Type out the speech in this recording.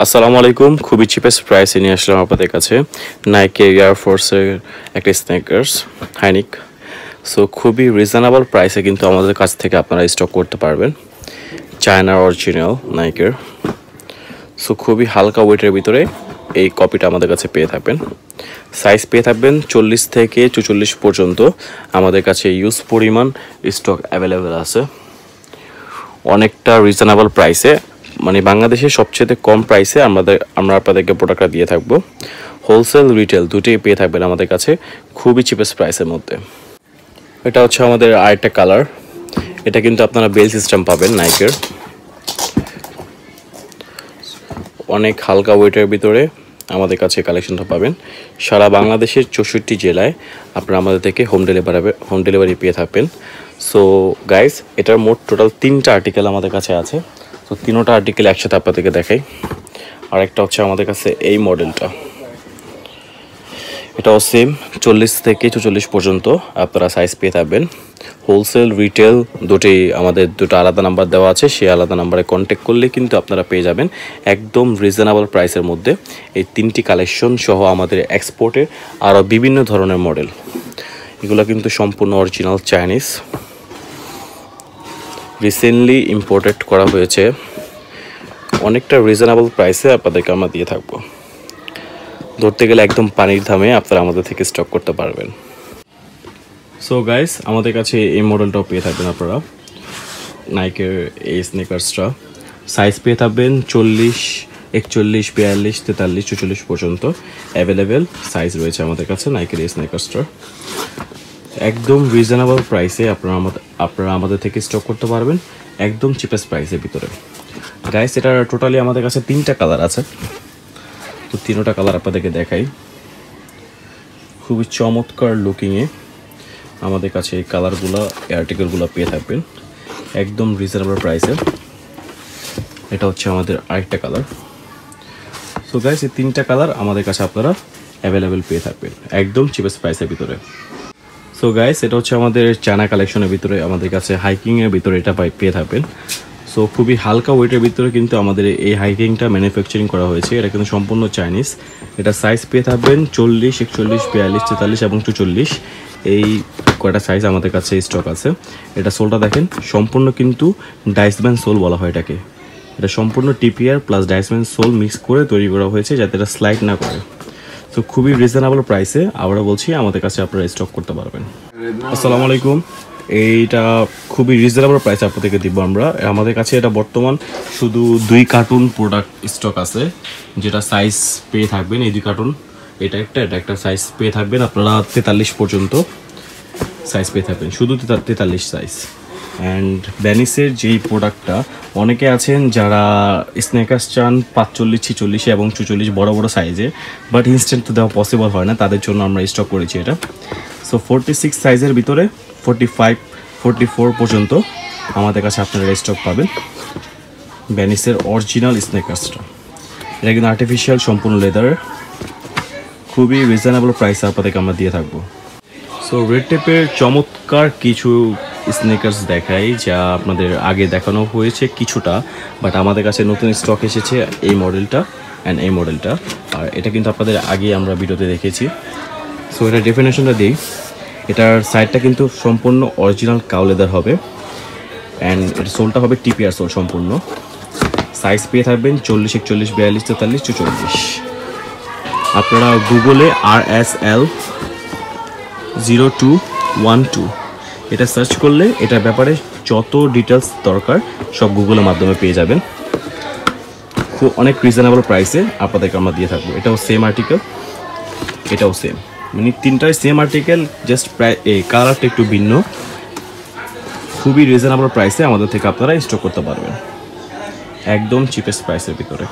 আসসালামু আলাইকুম। খুবই চিপেস্ট প্রাইসে নিয়ে আসলাম আপনাদের কাছে নাইকি এয়ার ফোর্সের একটা স্নেকার্স হাইনিক। সো খুবই রিজনেবল প্রাইসে কিন্তু আমাদের কাছ থেকে আপনারা স্টক করতে পারবেন চায়নার অরিজিনাল নাইকের। সো খুবই হালকা ওয়েটের ভিতরে এই কপিটা আমাদের কাছে পেয়ে থাকবেন। সাইজ পেয়ে থাকবেন 40 থেকে 44 পর্যন্ত। আমাদের কাছে ইউজ পরিমাণ স্টক অ্যাভেলেবেল আছে অনেকটা রিজনেবল প্রাইসে, মানে বাংলাদেশের সবচেয়ে কম প্রাইসে আমরা আপনাদেরকে প্রোডাক্টটা দিয়ে থাকবো। হোলসেল রিটেল দুটোই পেয়ে থাকবেন আমাদের কাছে খুবই চিপেস্ট প্রাইসের মধ্যে। এটা হচ্ছে আমাদের আরেকটা কালার। এটা কিন্তু আপনারা বেল সিস্টেম পাবেন নাইকের, অনেক হালকা ওয়েটের ভিতরে আমাদের কাছে কালেকশনটা পাবেন। সারা বাংলাদেশের 64 জেলায় আপনারা আমাদের থেকে হোম ডেলিভারি পেয়ে থাকবেন। সো গাইস, এটার মোট টোটাল 3টা আর্টিকেল আমাদের কাছে আছে। তো 3টা আর্টিকেল একসাথে আপনাদেরকে দেখাই। আর একটা হচ্ছে আমাদের কাছে এই মডেলটা, এটাও সেম 40 থেকে 44 পর্যন্ত আপনারা সাইজ পেয়ে থাকবেন। হোলসেল রিটেল দুটোই আমাদের দুটো আলাদা নাম্বার দেওয়া আছে, সেই আলাদা নাম্বারে কন্ট্যাক্ট করলে কিন্তু আপনারা পেয়ে যাবেন একদম রিজনেবল প্রাইসের মধ্যে এই 3টি কালেকশন সহ আমাদের এক্সপোর্টের আরও বিভিন্ন ধরনের মডেল। এগুলো কিন্তু সম্পূর্ণ অরিজিনাল চাইনিজ, রিসেন্টলি ইম্পোর্টেড করা হয়েছে। অনেকটা রিজনেবল প্রাইসে আপনাদেরকে আমরা দিয়ে থাকবো। ধরতে গেলে একদম পানির দামে আপনারা আমাদের থেকে স্টক করতে পারবেন। সো গাইস, আমাদের কাছে এই মডেলটাও পেয়ে থাকবেন আপনারা নাইকের এই স্নেকার্সটা। সাইজ পেয়ে থাকবেন 40, 41, 42, 43, 44 পর্যন্ত অ্যাভেলেবেল সাইজ রয়েছে আমাদের কাছে নাইকের এই স্নেকার্সটার। একদম রিজনেবল প্রাইসে আপনারা আমাদের থেকে স্টক করতে পারবেন একদম চিপেস্ট প্রাইসের ভিতরে। গাইস, এটার টোটালি আমাদের কাছে 3টা কালার আছে। তো 3টা কালার আপনাদেরকে দেখাই। খুবই চমৎকার লুকিংয়ে আমাদের কাছে এই কালারগুলো আর্টিকেলগুলো পেয়ে থাকবেন একদম রিজনেবল প্রাইসে। এটা হচ্ছে আমাদের আরেকটা কালার। সো গাইস, এই 3টা কালার আমাদের কাছে আপনারা অ্যাভেলেবেল পেয়ে থাকবেন একদম চিপেস্ট প্রাইসের ভিতরে। সো গাইস, এটা হচ্ছে আমাদের চায়না কালেকশনের ভিতরে, আমাদের কাছে হাইকিংয়ের ভিতরে এটা পেয়ে থাকবেন। সো খুবই হালকা ওয়েটের ভিতরে কিন্তু আমাদের এই হাইকিংটা ম্যানুফ্যাকচারিং করা হয়েছে। এটা কিন্তু সম্পূর্ণ চাইনিজ। এটা সাইজ পেয়ে থাকবেন 40, 41, 42, 43 এবং 44। এই কয়টা সাইজ আমাদের কাছে স্টক আছে। এটা সোলটা দেখেন, সম্পূর্ণ কিন্তু ডাইসম্যান সোল বলা হয় এটাকে। এটা সম্পূর্ণ টিপিআর প্লাস ডাইসম্যান সোল মিক্স করে তৈরি করা হয়েছে যাতে এটা স্লাইড না করে। তো খুবই রিজনেবল প্রাইসে আবারও বলছি আমাদের কাছে আপনারা স্টক করতে পারবেন। আসসালামু আলাইকুম। এইটা খুবই রিজনেবল প্রাইসে আপনাদেরকে দিব আমরা। আমাদের কাছে এটা বর্তমান শুধু 2 কার্টুন প্রোডাক্ট স্টক আছে, যেটা সাইজ পেয়ে থাকবেন এই 2 কার্টুন। এটা একটা সাইজ পেয়ে থাকবেন আপনারা 43 পর্যন্ত সাইজ পেয়ে থাকবেন, শুধু 43 সাইজ। অ্যান্ড ভ্যানিসের যেই প্রোডাক্টটা, অনেকে আছেন যারা স্নেকার্স চান 45, 46 এবং 44 বড় বড় সাইজে, বাট ইনস্ট্যান্ট তো দেওয়া পসিবল হয় না, তাদের জন্য আমরা স্টক করেছি এটা। সো 46 সাইজের ভিতরে 45, 44 পর্যন্ত আমাদের কাছে আপনারা স্টক পাবেন ভ্যানিসের অরিজিনাল স্নেকার্সটা। এটা কিন্তু আর্টিফিশিয়াল সম্পূর্ণ লেদারের, খুবই রিজনেবল প্রাইসে আপনাদেরকে আমরা দিয়ে থাকবো। সো রেড টেপের চমৎকার কিছু স্নেকার্স দেখাই, যা আপনাদের আগে দেখানো হয়েছে কিছুটা, বাট আমাদের কাছে নতুন স্টক এসেছে এই মডেলটা অ্যান্ড এই মডেলটা। আর এটা কিন্তু আপনাদের আগে আমরা ভিডিওতে দেখেছি। সো এটা ডেফিনেশনটা দিই, এটার সাইডটা কিন্তু সম্পূর্ণ অরিজিনাল কাউ লেদার হবে অ্যান্ড এটা সোলটা হবে টিপিআর সোল সম্পূর্ণ। সাইজ পেয়ে থাকবেন 40, 41, 42, 43, 44। আপনারা গুগলে RSL 0212 এটা সার্চ করলে এটার ব্যাপারে যত ডিটেলস দরকার সব গুগলের মাধ্যমে পেয়ে যাবেন। খুব অনেক রিজনেবল প্রাইসে আপনাদেরকে আমরা দিয়ে থাকবো। এটাও সেম আর্টিকেল, এটাও সেম, মানে 3টাই সেম আর্টিকেল, জাস্ট প্রায় এই কালারটা একটু ভিন্ন। খুবই রিজনেবল প্রাইসে আমাদের থেকে আপনারা স্টক করতে পারবেন একদম চিপেস্ট প্রাইসের ভিতরে।